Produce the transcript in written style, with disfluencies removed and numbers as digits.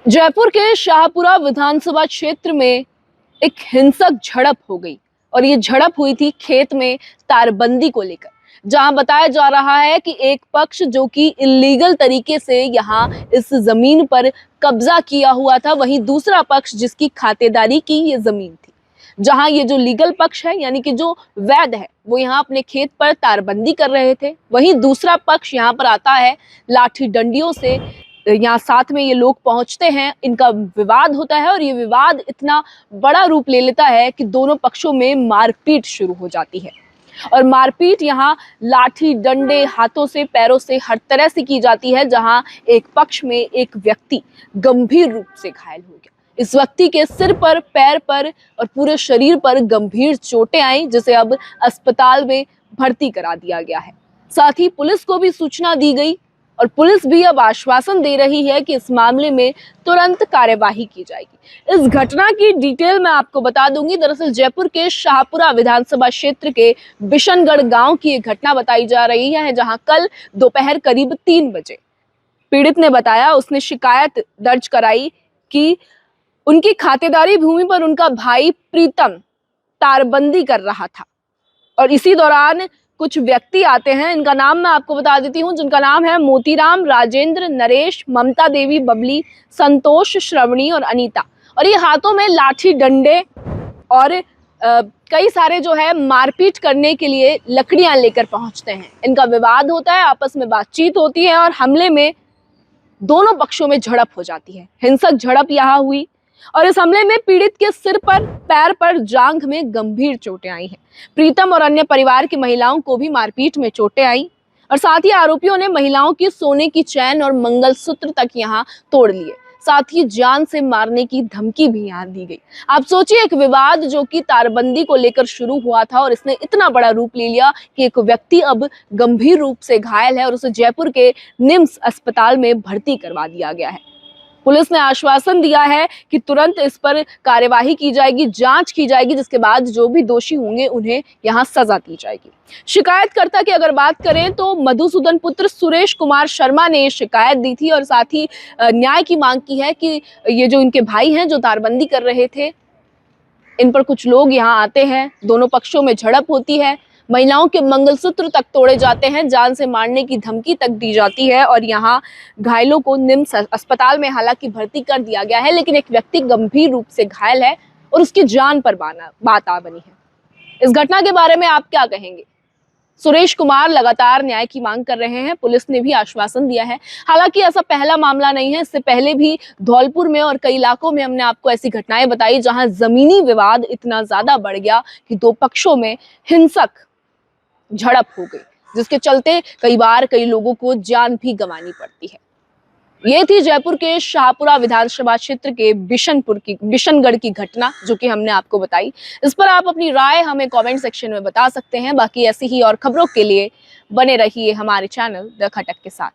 जयपुर के शाहपुरा विधानसभा क्षेत्र में एक हिंसक झड़प हो गई और ये झड़प हुई थी खेत में तारबंदी को लेकर, जहां बताया जा रहा है कि एक पक्ष जो कि इलीगल तरीके से यहां इस जमीन पर कब्जा किया हुआ था, वहीं दूसरा पक्ष जिसकी खातेदारी की ये जमीन थी। जहां ये जो लीगल पक्ष है यानी कि जो वैध है वो यहाँ अपने खेत पर तारबंदी कर रहे थे, वहीं दूसरा पक्ष यहाँ पर आता है लाठी डंडियों से। यहाँ साथ में ये लोग पहुंचते हैं, इनका विवाद होता है और ये विवाद इतना बड़ा रूप ले लेता है कि दोनों पक्षों में मारपीट शुरू हो जाती है। और मारपीट यहाँ लाठी डंडे हाथों से पैरों से हर तरह से की जाती है, जहां एक पक्ष में एक व्यक्ति गंभीर रूप से घायल हो गया। इस व्यक्ति के सिर पर, पैर पर और पूरे शरीर पर गंभीर चोटें आई, जिसे अब अस्पताल में भर्ती करा दिया गया है। साथ ही पुलिस को भी सूचना दी गई और पुलिस भी अब आश्वासन दे रही है कि इस मामले में तुरंत कार्यवाही की जाएगी। इस घटना की डिटेल मैं आपको बता दूंगी। दरअसल जयपुर के शाहपुरा विधानसभा क्षेत्र के बिशनगढ़ गांव की एक घटना बताई जा रही है, जहां कल दोपहर करीब 3 बजे पीड़ित ने बताया, उसने शिकायत दर्ज कराई कि उनकी खातेदारी भूमि पर उनका भाई प्रीतम तारबंदी कर रहा था और इसी दौरान कुछ व्यक्ति आते हैं। इनका नाम मैं आपको बता देती हूँ, जिनका नाम है मोतीराम, राजेंद्र, नरेश, ममता देवी, बबली, संतोष, श्रवणी और अनीता। और ये हाथों में लाठी डंडे और कई सारे जो है मारपीट करने के लिए लकड़ियां लेकर पहुंचते हैं। इनका विवाद होता है, आपस में बातचीत होती है और हमले में दोनों पक्षों में झड़प हो जाती है। हिंसक झड़प यहाँ हुई और इस हमले में पीड़ित के सिर पर, पैर पर, जांघ में गंभीर चोटें आई हैं। प्रीतम और अन्य परिवार की महिलाओं को भी मारपीट में चोटें आई और साथ ही आरोपियों ने महिलाओं की सोने की चैन और मंगलसूत्र तक यहां तोड़ लिए। साथ ही जान से मारने की धमकी भी यहां दी गई। आप सोचिए, एक विवाद जो कि तारबंदी को लेकर शुरू हुआ था और इसने इतना बड़ा रूप ले लिया कि एक व्यक्ति अब गंभीर रूप से घायल है और उसे जयपुर के निम्स अस्पताल में भर्ती करवा दिया गया है। पुलिस ने आश्वासन दिया है कि तुरंत इस पर कार्यवाही की जाएगी, जांच की जाएगी, जिसके बाद जो भी दोषी होंगे उन्हें यहां सजा दी जाएगी। शिकायतकर्ता की अगर बात करें तो मधुसूदन पुत्र सुरेश कुमार शर्मा ने शिकायत दी थी और साथ ही न्याय की मांग की है कि ये जो इनके भाई हैं जो तारबंदी कर रहे थे, इन पर कुछ लोग यहाँ आते हैं, दोनों पक्षों में झड़प होती है, महिलाओं के मंगलसूत्र तक तोड़े जाते हैं, जान से मारने की धमकी तक दी जाती है और यहाँ घायलों को निम्स अस्पताल में हालांकि भर्ती कर दिया गया है, लेकिन एक व्यक्ति गंभीर रूप से घायल है और उसकी जान पर बात आ बनी है। इस घटना के बारे में आप क्या कहेंगे? सुरेश कुमार लगातार न्याय की मांग कर रहे हैं, पुलिस ने भी आश्वासन दिया है। हालांकि ऐसा पहला मामला नहीं है, इससे पहले भी धौलपुर में और कई इलाकों में हमने आपको ऐसी घटनाएं बताई जहां जमीनी विवाद इतना ज्यादा बढ़ गया कि दो पक्षों में हिंसक झड़प हो गई, जिसके चलते कई बार कई लोगों को जान भी गंवानी पड़ती है। ये थी जयपुर के शाहपुरा विधानसभा क्षेत्र के बिशनगढ़ की घटना जो कि हमने आपको बताई। इस पर आप अपनी राय हमें कमेंट सेक्शन में बता सकते हैं। बाकी ऐसी ही और खबरों के लिए बने रहिए हमारे चैनल द खटक के साथ।